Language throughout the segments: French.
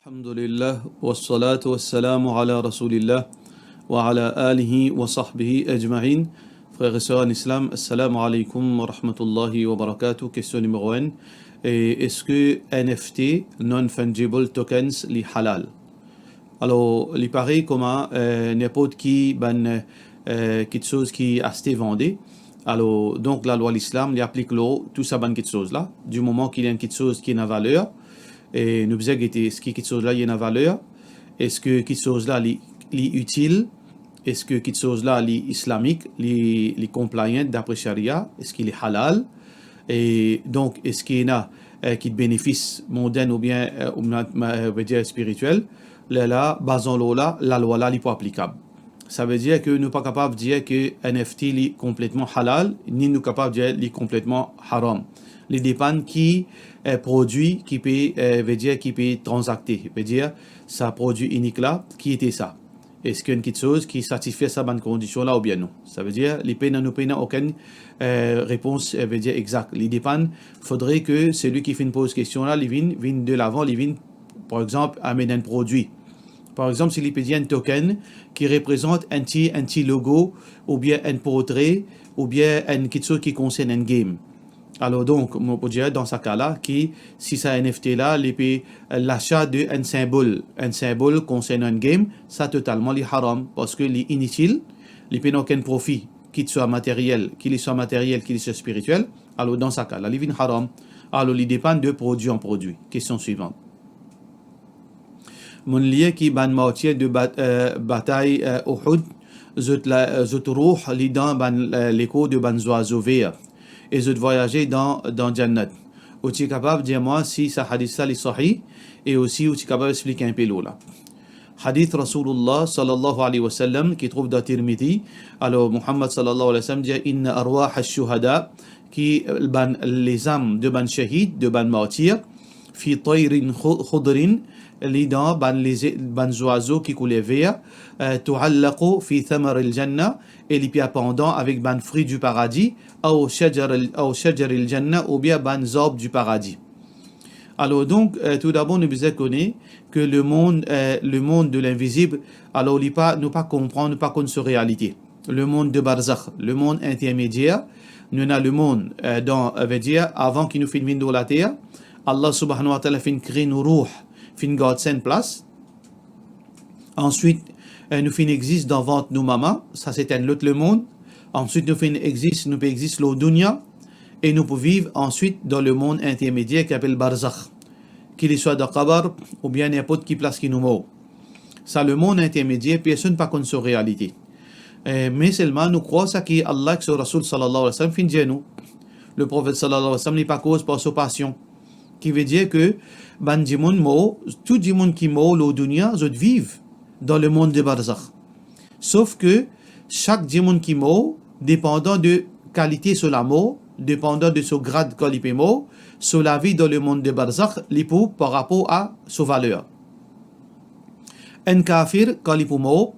Alhamdulillah, wassalatu wassalamu ala rasulillah, wa ala alihi wa sahbihi ajma'in. Frères et sœurs en islam, assalamu alaikum wa rahmatullahi wa barakatuh. Question numéro 1. Est-ce que NFT, non-fungible tokens, li halal? Alors, il paraît comment n'importe qui, quelque chose qui a acheté vendé. Alors, donc la loi de l'islam, il applique tout ça, quelque chose là. Du moment qu'il y a quelque chose qui a une valeur, et nous disons est-ce que quelque chose là il y a une valeur, est-ce que quelque chose là est utile, est-ce que quelque chose là est islamique, est compliant d'après Sharia, est-ce qu'il est halal, et donc est-ce qu'il y en a qui bénéfice mondain ou bien dire spirituel, là basons là la loi là n'est pas applicable. Ça veut dire que nous ne sommes pas capables de dire que NFT est complètement halal, ni nous sommes capables de dire qu'il est complètement haram. Les dépend qui produit, qui peut transacter, veut dire ça produit unique là, qui était ça. Est-ce qu'il y a quelque chose qui satisfait sa bonne condition là ou bien non? Ça veut dire les peines nous peine aucune réponse veut dire exact. Les dépend, faudrait que celui qui fait une pose question là, il vienne de l'avant, il vienne par exemple amener un produit. Par exemple, s'il peut dire un token qui représente un petit logo ou bien un portrait ou bien quelque chose qui concerne un game. Alors donc, on peut dire dans ce cas-là, que si c'est un NFT là, l'achat d'un symbole concernant un game, ça totalement est haram parce que est inutile, il n'y a aucun profit, qu'il soit matériel, qu'il soit spirituel. Alors dans ce cas-là, il est haram. Alors il dépend de produit en produit. Question suivante. Mon lien qui ban moitié de bataille Uhud, zut roux li dans l'écho de ban oiseaux verts et zut voyager dans Jannat. Ou tu es capable de dire moi si ça hadith ça est sahih et aussi ou tu es capable d'expliquer un peu là. Hadith Rasulullah sallallahu alayhi wa sallam qui trouve dans Tirmidhi. Alors Muhammad sallallahu alayhi wa sallam dit inna arwah ash-shuhada qui les âmes de ban shahid, de ban martyr fi tayrin khudrin li dans ban oiseaux qui coulaient vert tu'allaqu fi thamar al-jannah et les pieds pendant avec ban fruits du paradis ou shajar al-jannah ou bien ban zarb du paradis. Alors donc tout d'abord nous devons connaître que le monde de l'invisible alors nous pas comprendre pas connaître sa réalité. Le monde de barzakh, le monde intermédiaire, nous avons le monde veut dire avant qu'il nous fait venir dans la terre, Allah subhanahu wa ta'ala fait créer nos ruh, fait garder cette place. Ensuite nous fin existe dans ventre nos mamans, ça c'est un autre le monde. Ensuite nous existe le dunya et nous pouvons vivre ensuite dans le monde intermédiaire qui s'appelle barzakh, qu'il soit dans Qabar ou bien n'importe qui place qui nous meurt. Ça le monde intermédiaire, personne pas connaît sa réalité. Mais seulement nous croyons ça que Allah que son Rasul sallallahu alayhi wa sallam fin dit nous. Le prophète sallallahu alayhi wa sallam n'est pas cause par sa passion. Qui veut dire que tout le monde qui meurt au dunya, ils vivent dans le monde de barzakh. Sauf que chaque démon qui meurt, dépendant de qualité sur la mort, dépendant de son grade quand il est mort, sur la vie dans le monde de barzakh, l'époux par rapport à sa valeur. Un kafir, quand il est mort,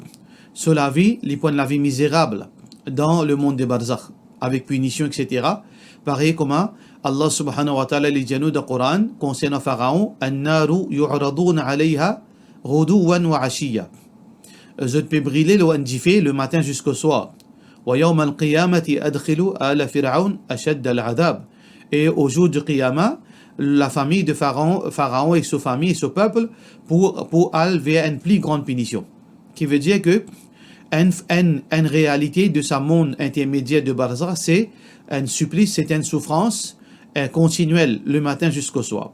sur la vie, il prend la vie misérable dans le monde de barzakh, avec punition, etc. Pareil comment Allah subhanahu wa ta'ala les dit dans le Coran concernant Pharaon, an-naru yu'radun 'alayha ghuduwan wa 'ashiyya. Je peux brûler le matin jusqu'au soir. Wa yawm al-qiyamati adkhilu ala fir'aun ashad al-'adab. Et au jour du qiyamah, la famille de Pharaon et sa famille et son peuple pour aller vers une plus grande punition. Qui veut dire que une réalité de sa monde intermédiaire de barzakh, c'est un supplice, c'est une souffrance continuelle le matin jusqu'au soir.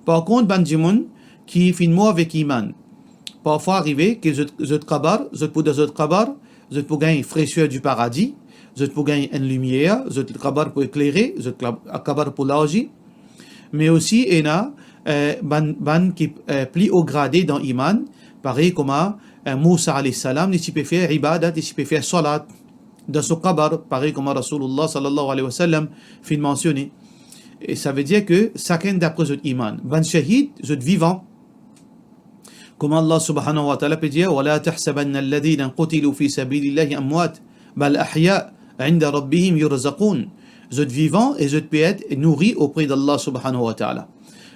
Par contre, bandimoun qui finit mort avec iman, parfois arrivé que je peux gagner fraîcheur du paradis, je peux gagner une lumière, je kabar pour éclairer, je kabar pour l'agir, mais aussi il y a ban qui plus haut gradé dans iman, pareil comme Moussa alayhi salam, il peut faire ibadat, il peut faire salat dans son kabar, pareil comme Rasulullah sallallahu alayhi wa sallam fait mentionner. Et ça veut dire que chacun d'après notre iman, ban shahid, notre vivant. Comme Allah subhanahu wa ta'ala peut dire, وَلَا تَحْسَبَنَّ الَّذِينَ قُتِلُوا فِي سَبِيلِ اللَّهِ أَمْوَاتٍ بَلْ أَحْيَاءٌ عِنْدَ رَبِّهِمْ يُرْزَقُونَ. Notre vivant et notre peut être nourri auprès d'Allah subhanahu wa ta'ala.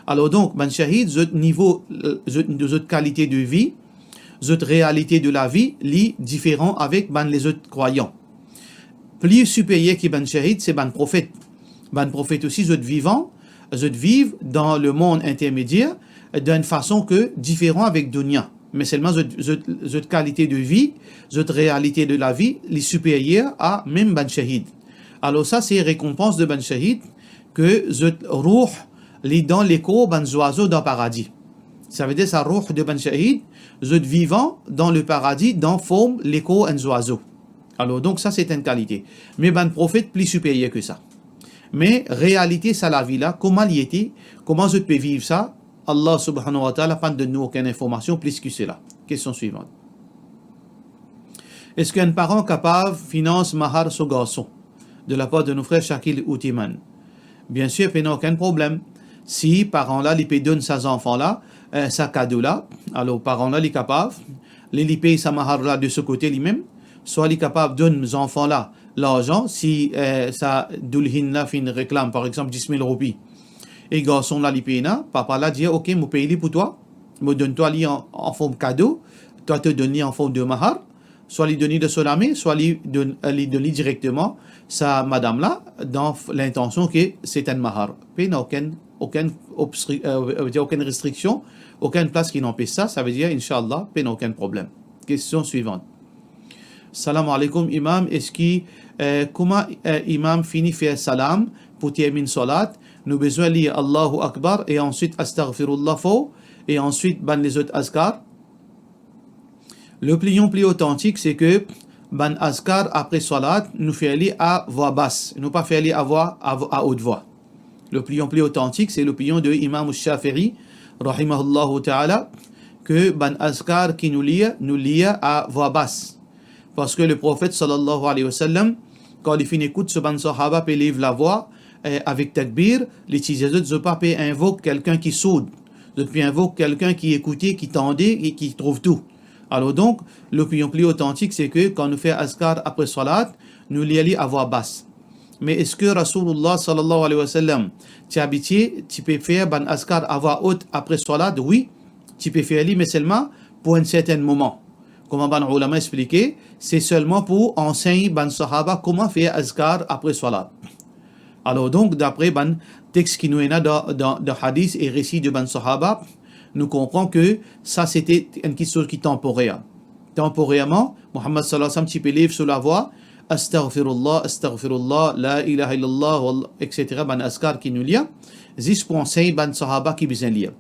Alors donc, ban shahid, zot niveau, zot qualité de vie, zot réalité de la vie, li différent avec ban les autres croyants. Plus supérieur que ban shahid, c'est ban prophète. Ban prophète aussi, zot vivant, zot vivent dans le monde intermédiaire d'une façon que différent avec dunya. Mais seulement zot qualité de vie, zot réalité de la vie, les supérieurs à même ban shahid. Alors ça, c'est récompense de ban shahid que zot ruh li dans l'écho ban oiseaux dans le paradis. Ça veut dire ça ruh de ban shahid, zot vivant dans le paradis, dans forme l'écho en oiseaux. Alors donc ça, c'est une qualité. Mais ban prophète plus supérieur que ça. Mais réalité, ça la vie là, comment il était, comment zot peut vivre ça, Allah subhanahu wa ta'ala pas de nous aucune information plus que cela. Question suivante. Est-ce qu'un parent capable finance mahar son garçon de la part de nos frères Shakil ou Timan? Bien sûr, il n'y a aucun problème. Si parent-là, il peut donner ses enfants-là, sa cadeau-là, alors parent-là, il est capable, il paye sa mahar-là de ce côté lui-même, soit il est capable de donner aux enfants-là l'argent, si sa dulhin-là fait une réclame, par exemple 10 000 roupies, et garçon-là, il paye, papa-là dit, ok, je paye pour toi, je donne-toi en forme cadeau, toi te donner en forme de mahar, soit lui donner de solamé, soit lui donner directement sa madame-là, dans l'intention que c'est un mahar. Il n'y a aucune restriction, aucune place qui n'empêche ça, ça veut dire, Inch'Allah, il n'y a aucun problème. Question suivante. Salam alaikum, imam. Est-ce que, comment imam finit faire salam pour terminer salat? Nous besoin de lire Allahu Akbar et ensuite Astaghfirullah faux et ensuite ban les autres azkar. Le pliant plus authentique, c'est que ban azkar après salat, nous fait lire à voix basse, nous pas faire lire à haute voix. Le pliant plus authentique, c'est le pliant de Imam Shafi'i, rahimahullah ta'ala, que ban azkar qui nous lit à voix basse. Parce que le prophète sallallahu alayhi wa sallam, quand il finit écoute ce ban sahaba peut livre la voix avec takbir, les utilisateurs ne pas invoquer quelqu'un qui soude, depuis invoque quelqu'un qui écoutait, qui tendait et qui trouve tout. Alors donc, l'opinion plus authentique, c'est que quand nous faisons azkar après salat, nous lisons à voix basse. Mais est-ce que Rasulullah sallallahu alayhi wa sallam, tu es habitué, tu peux faire ban azkar à voix haute après salat? Oui, tu peux faire mais seulement pour un certain moment. Comme ban ulama expliqué, c'est seulement pour enseigner ban sahaba comment faire azkar après salat. Alors donc, d'après ban texte qui nous est dans hadith et récit de ban sahaba, nous comprenons que ça c'était une question qui est temporaire. Temporairement, Muhammad sallallahu alayhi wa sallam tu peux lire sur la voix Astaghfirullah, la ilaha illallah, etc. ban azkar qui nous lit, juste pour enseigner ban sahaba qui besoin lire.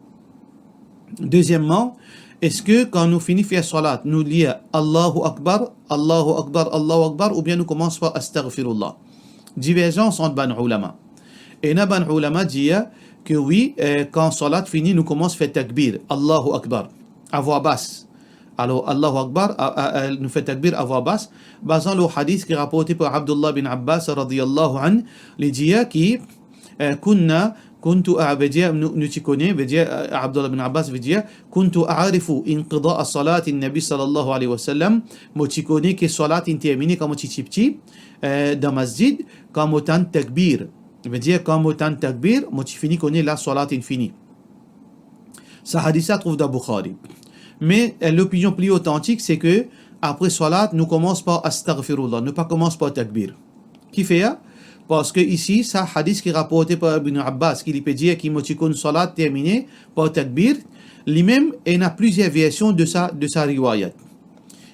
Deuxièmement, est-ce que quand nous finissons faire salat, nous lisons Allahu Akbar, Allahu Akbar, Allahu Akbar, ou bien nous commençons par Astaghfirullah? Divergence entre ban ulama. Et na ban ulama dit que oui, quand salat finit, nous commençons à faire takbir, Allahu Akbar, à voix basse. Alors, Allahu Akbar, nous fait takbir à voix basse, basant le hadith qui est rapporté par Abdullah bin Abbas, radiyallahu anhu, il dit qui, كنت نتكوني بدي عبد الله بن عباس بدي كنت أعرف انقضاء صلاة النبي صلى الله عليه وسلم متكوني كصلاة انتيميني كم تشيبتي دا مسجد كم تان تكبير بدي كم تان تكبير متفيني كوني لا صلاة فيني. Ce hadith trouve dans Bukhari. Mais l'opinion plus authentique, c'est que après salat, nous commençons par astaghfirullah, nous pas commençons par takbir. Qui fait ça? Parce que ici, ça hadith qui est rapporté par Ibn Abbas, qui peut dire qu'il y a une salat terminée par takbir, lui-même, il y a plusieurs versions de sa riwayat.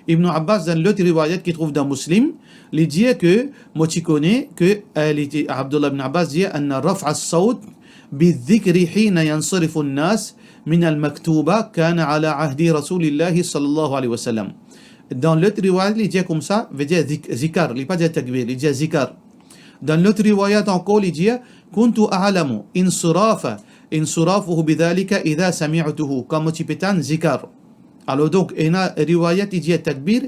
Ibn Abbas, dans l'autre riwayat qu'il trouve dans Muslim, il dit que Abdullah ibn Abbas dit أن رفع الصوت بالذكر حين ينصرف الناس من المكتوبة كان على عهد رسول الله صلى الله عليه وسلم. Dans l'autre riwayat, il dit comme ça, veut dire zikar, il ne pas dire takbir, il dit zikar. Dans l'autre riwayat encore, il dit كنت أعلم انصرافه بذلك إذا سمعته comme tibetan zikar. Alors donc, il y a riwayat, il dit takbir,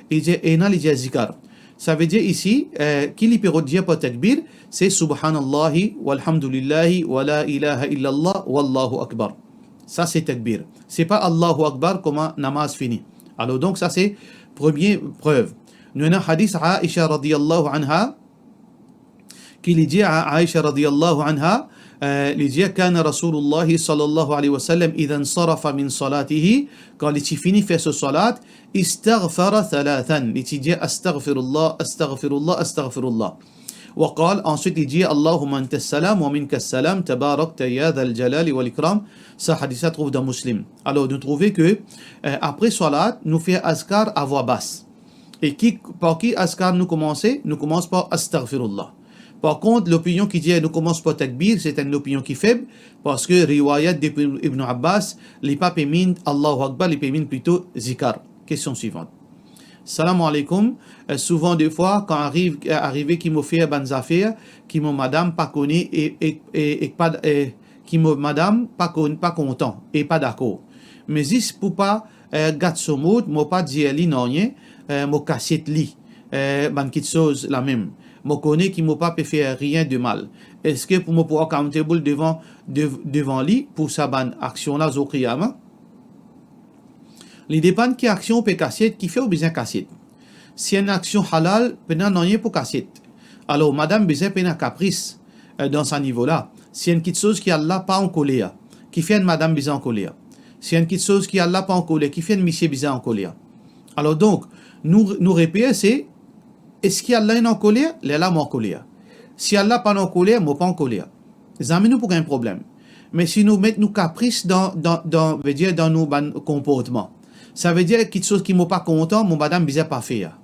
il dit zikar. Ça veut dire ici, qui peut dire pour takbir, c'est subhanallah, walhamdulillahi, wa la ilaha illallah, wallahu akbar. Ça c'est takbir. C'est pas Allahu akbar comme namaz fini. Alors donc, ça c'est première preuve. Nous avons un hadith à Aisha radiyallahu anha, qui dit à Aisha radiyallahu anha, il dit كان رسول الله صلى الله عليه وسلم إذا انصرف من صلاته quand il finit fait ce salat استغفر ثلاثا il dit أستغفر الله أستغفر الله أستغفر الله وقال ensuite il dit اللهم أنت السلام ومنك السلام تباركت يا ذا الجلال والإكرام. Ça hadith ça trouve dans Muslim. Alors nous trouvons que après salat nous fait askar à voix basse. Et par qui askar nous commence par astaghfirullah. Par contre, l'opinion qui dit nous commence par takbir, c'est une opinion qui est faible, parce que riwayat d'Ibn Abbas, les papes éminent Allahu Akbar, les éminent plutôt zikar. Question suivante. Salam alaikum. Souvent, des fois, quand arrive qui me fait bonnes affaires, qui me madame pas connaît et pas qui me madame pas content et pas d'accord. Mais si pour pas gâter son mot, moi pas dire li non rien, moi cassette li, ban quelque chose la même. Moi connais qui m'a pas fait rien de mal. Est-ce que pour me pouvoir accountable devant lui pour sa bonne action là au qiyamah? Il dépend qui action peut cassette qui fait ou bien cassette. Si une action halal, pena non rien pour cassette. Alors madame besoin pena caprice dans ce niveau là. Si une petite chose qui Allah pas en colère, qui fait une madame besoin en colère. Si une petite chose qui Allah pas en colère, qui fait une monsieur besoin en colère. Alors donc nous répétons c'est est-ce qu'Allah est en colère? Là, en colère. Si Allah n'est pas en colère, moi pas en colère. Ça nous pour un problème. Mais si nous mettons nos caprices dans nos comportements, ça veut dire quelque chose qui n'est pas content, mon madame ne pas faire.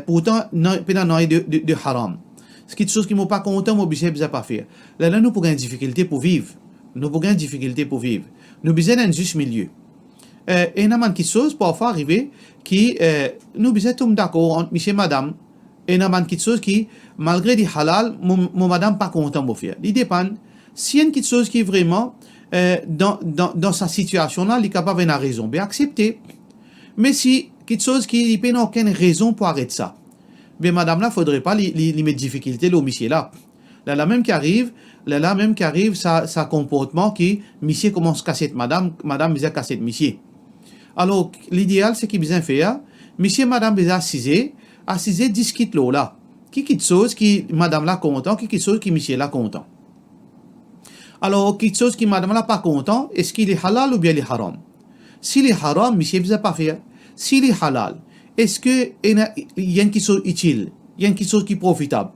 Pourtant, non de haram. C'est quelque chose qui n'est pas content, mon ne pas faire. Là, nous avons une difficulté pour vivre. Nous avons une difficulté pour vivre. Nous avons un juste milieu. Et il y a quelque chose parfois arriver qui nous sommes d'accord entre monsieur et madame. Et il y a quelque chose qui, malgré les halal, mon madame pas content de faire. Il dépend. Si y a quelque chose qui est vraiment dans sa situation là, il est capable d'avoir raison, bien accepter. Mais si quelque chose qui n'a aucune raison pour arrêter ça, bien madame là, il faudrait pas lui mettre difficulté au monsieur là. Là même qui arrive, sa comportement qui monsieur commence à casser madame vient casser monsieur. Alors l'idéal c'est qu'il bien faire, monsieur madame vient assiser discute là. Qui quelque chose qui madame là content, qui quelque chose qui monsieur là content. Alors quelque chose qui madame là pas content, est-ce qu'il est halal ou bien il est haram? S'il est haram, monsieur vient pas faire. S'il est halal, est-ce que il y a quelque chose utile, il y a quelque chose qui est profitable?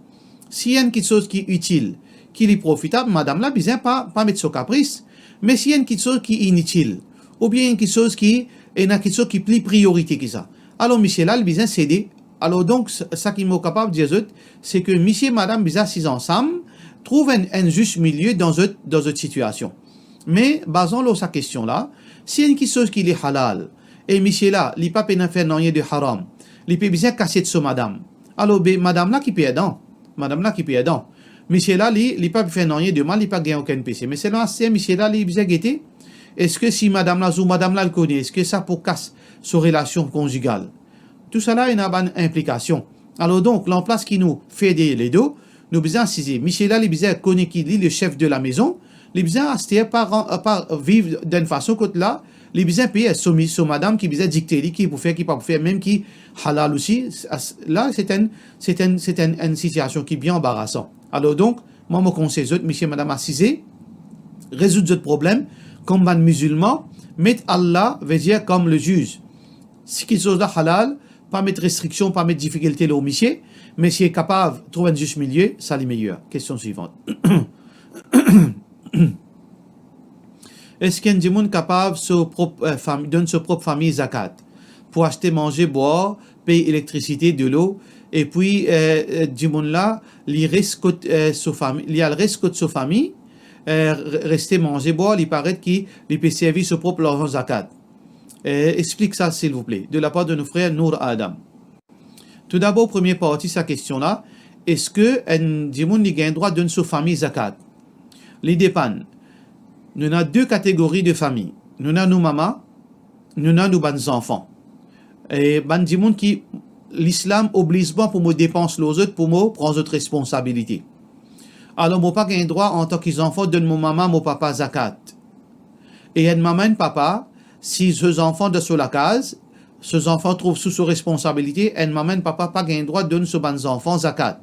S'il y a quelque chose qui est utile, qui est profitable, madame là besoin pas mettre son caprice. Mais s'il y a quelque chose qui est inutile, ou bien quelque chose qui est quelque chose qui est plus priorité que ça, alors monsieur là il besoin céder. Alors donc ça qui m'est capable de dire c'est que monsieur et madame besoin assis ensemble trouvent un juste milieu dans cette situation. Mais basons sur sa question là, s'il y a quelque chose qui est halal et monsieur là il pas peine faire rien de haram, il peut bien casser de son madame. Alors madame là qui peut aider. Monsieur là, il pas fait rien de mal, il pas gagné aucun péché. Mais c'est là, monsieur là, il bien guetté. Est-ce que si madame là ou madame là le connaît, est-ce que ça pour casse sa relation conjugale? Tout ça là, il y a une implication. Alors donc, l'emplace qui nous fait les deux, nous besoin assiser. Monsieur là, il besoin connaît qui est le chef de la maison, il besoin assister par vivre d'une façon que là, il besoin payer son madame qui besoin dicter, qui pour faire, qui pas pour faire, même qui halal aussi. Là, c'est une situation qui est bien embarrassante. Alors donc, moi, je conseille aux monsieur et madame assisés, résoudre ce problème, comme un musulman, mettre Allah, veut dire comme le juge. Si quelque chose de halal, pas mettre restriction, pas mettre difficulté au monsieur, mais s'il est capable de trouver un juste milieu, ça l'est meilleur. Question suivante. Est-ce qu'un monde capable de donner sa propre famille zakat pour acheter, manger, boire, payer électricité, de l'eau, et puis du monde là, il risque sa famille, il y a le risque de sa famille, rester manger, boire, il paraît qu'il peut servir sa propre argent zakat. Explique ça s'il vous plaît, de la part de nos frères Nour Adam. Tout d'abord, première partie, sa question là, est-ce que un monde a un droit de donner sa famille zakat? Les dépend. Nous avons deux catégories de famille. Nous avons nos mamans, nous avons nos bons enfants. Et du monde qui l'islam oblige pas pour me dépenser les autres, pour me prendre notre responsabilité. Alors, moi pas un droit en tant qu'enfant de mon maman, mon papa zakat. Et une maman et papa, si ces enfants de sur la case, ces enfants trouvent sous sa responsabilité, une maman et papa pas un droit de donner ce bons enfants zakat.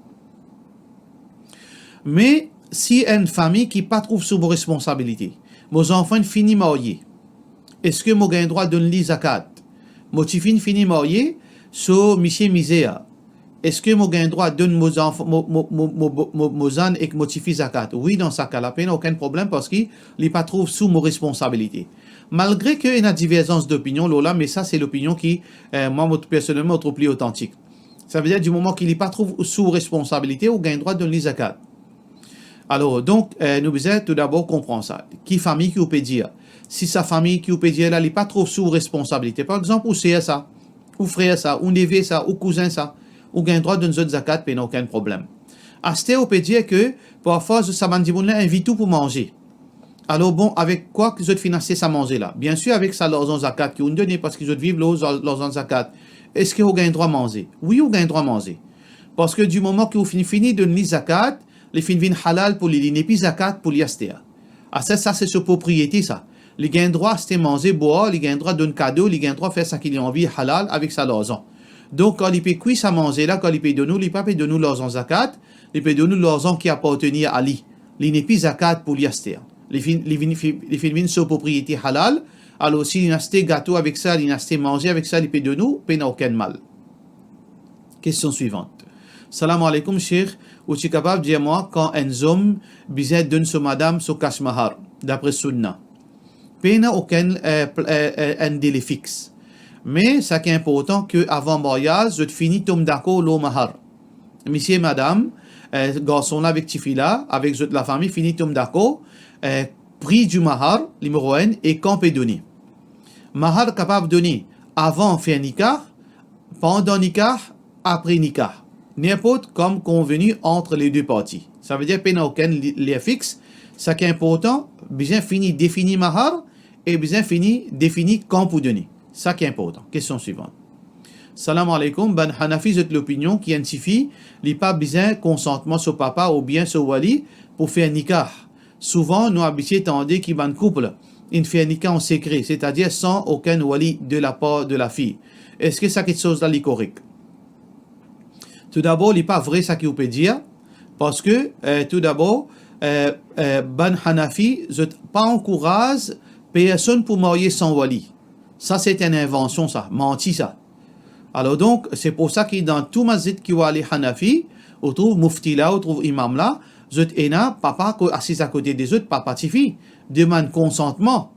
Mais si une famille qui pas trouve sous vos responsabilités, vos enfants finissent mariés, est-ce que moi j'ai droit de donner zakat? Mon petit fini marié, so monsieur misère. Est-ce que moi j'ai droit de donner mes enfants, mes ânes et mon petit zakat? Oui, dans ce cas-là, il n'y a aucun problème parce qu'il n'est pas trouve sous mon responsabilité. Malgré qu'il y ait une divergence d'opinion, là, mais ça c'est l'opinion qui, moi personnellement, trouve plus authentique. Ça veut dire du moment qu'il n'est pas trouve sous responsabilité, on gagne droit de donner zakat. Alors, donc, nous devons tout d'abord comprendre ça. Qui famille qui peut dire? Si sa famille qui peut dire, là, n'est pas trop sous responsabilité. Par exemple, ou c'est ça, ou frère ça, ou neveu ça, ou cousin ça, ou gagne droit d'une zakat, il n'y a aucun problème. À ce on peut dire que, parfois, ça m'a dit, on invite tout pour manger. Alors, bon, avec quoi qu'ils ont financé ça manger là? Bien sûr, avec ça, leurs zakat qui ont donné parce qu'ils ont vivre leurs zakat. Est-ce qu'ils ont gagné droit à manger? Oui, ils ont gagné droit à manger. Parce que du moment qu'ils ont fini de donner zakat, les fins viennent halal pour les n'est plus zakat pour les acheter. Ah, ça c'est sa propriété, ça. Les gains droit, c'est manger, boire, les gains droit d'un cadeau, les gains droit faire ça qu'ils ont envie halal avec sa l'argent. Donc, quand ils peuvent cuire ça manger là, quand ils peuvent donner, ils peuvent donner l'argent zakat, ils peuvent donner l'argent qui appartenait à lui. Les n'est plus zakat pour les acheter. Les fins viennent sa propriété halal. Alors, si ils achètent gâteau avec ça, ils achètent manger avec ça, ils peuvent donner, il n'y a aucun mal. Question suivante. Salam alaikum, Cheikh. Ou tu es capable de dire moi quand un homme besoin donne sur madame sur cash mahar, d'après Sunna. Il n'y a aucun un délai fixe. Mais ce qui est important, que avant mariage, je finis tom d'accord le mahar. Monsieur et madame, garçon avec tifila, avec la famille, finit tom d'accord, prix du mahar, numéro 1, et quand peut donner. Mahar capable de donner avant faire nikah, pendant nikah, après nikah. N'importe comme convenu entre les deux parties. Ça veut dire qu'il n'y a aucun lien fixe. Ce qui est important, bien fini définir mahar et bien fini définir quand pour donner. Ça qui est important. Question suivante. Salam alaikum. Ben Hanafi, c'est l'opinion qui identifie les pas besoin consentement sur papa ou bien sur wali pour faire nikah. Souvent, nous habitués tendez qui van couple, il fait un nikah en secret, c'est-à-dire sans aucun wali de la part de la fille. Est-ce que ça quelque chose là est correct? Tout d'abord, il n'est pas vrai ça qu'il peut dire, parce que, tout d'abord, Ben Hanafi ne pas encourage personne pour marier sans wali. Ça, c'est une invention, ça, menti, ça. Alors donc, c'est pour ça que dans tout masjid qui va aller Hanafi, on trouve mufti là, on trouve imam là, zut ena, papa assis à côté des autres, papa tifi, demande consentement,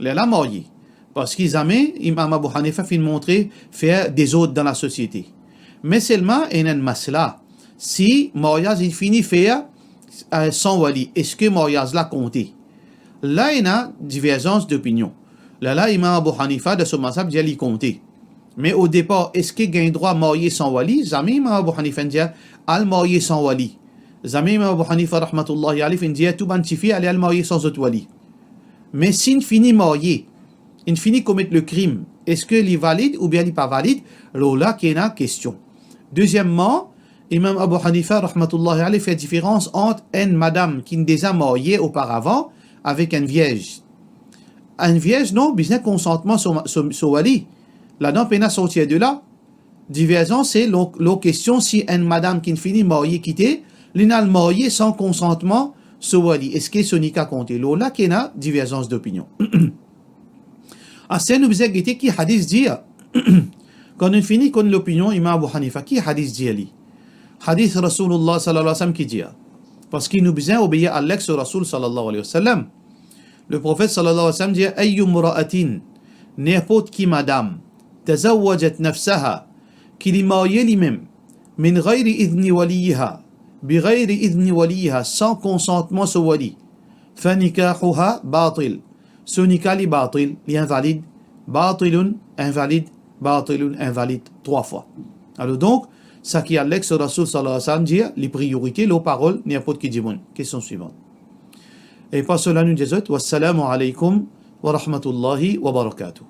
la marier. Parce qu'ils avaient, Imam Abu Hanifa fait montrer faire des autres dans la société. Mais seulement, il y a une masla. Si mariage il finit faire sans wali, est-ce que mariage là compté? Là, il y a divergence d'opinion. Là, Imam Abu Hanifa de son mazhab dit qu'il compté. Mais au départ, est-ce qu'il gagne droit à marier sans wali? Jamais Imam Abu Hanifa dit al marier sans wali. Jamais Imam Abu Hanifa rahmatullahi alayhi dit tout bantifi aller al marier sans autre wali. Mais s'il finit marier, il finit commettre le crime, est-ce qu'il est valide ou bien il n'est pas valide? Là, qu'il y a une question. Deuxièmement, Imam Abu Hanifa rahmatullahi alayhi fait différence entre une madame qui est déjà mariée auparavant avec une vierge. Une vierge, non, besoin consentement sur wali. Là-dedans, pena sortir de là. Divergence, c'est la question si une madame qui finit mariée quittée, l'inal mariée sans consentement sur wali. Est-ce que ce nikah compté? Là, qu'il y a une divergence d'opinion. À ce nous disons qui hadith dit quand on finit con l'opinion Imam Abu Hanifa qui hadith dit ali hadith Rasulullah sallallahu alayhi wa sallam qui dit parce qu'il nous besoin obéir à l'ex Rasul sallallahu alayhi wa sallam. Le prophète sallallahu alayhi wa sallam dit ayyu mura'atin n'importe qui madame tazawwajat nafsaha qui li marié lui-même min ghayri idni waliha bi ghayri idni waliha sans consentement de wali fa nikahuha batil. Ce nikah li batil, li invalide, batilun, invalide, batilun, invalide, 3 fois. Alors donc, ça qui est l'ex Rasul sallallahu alayhi wa sallam dit, les priorités, les paroles, n'importe qui dit bon. Question suivante. Et par cela nous disons, wassalamu alaykum wa rahmatullahi wa barakatuh.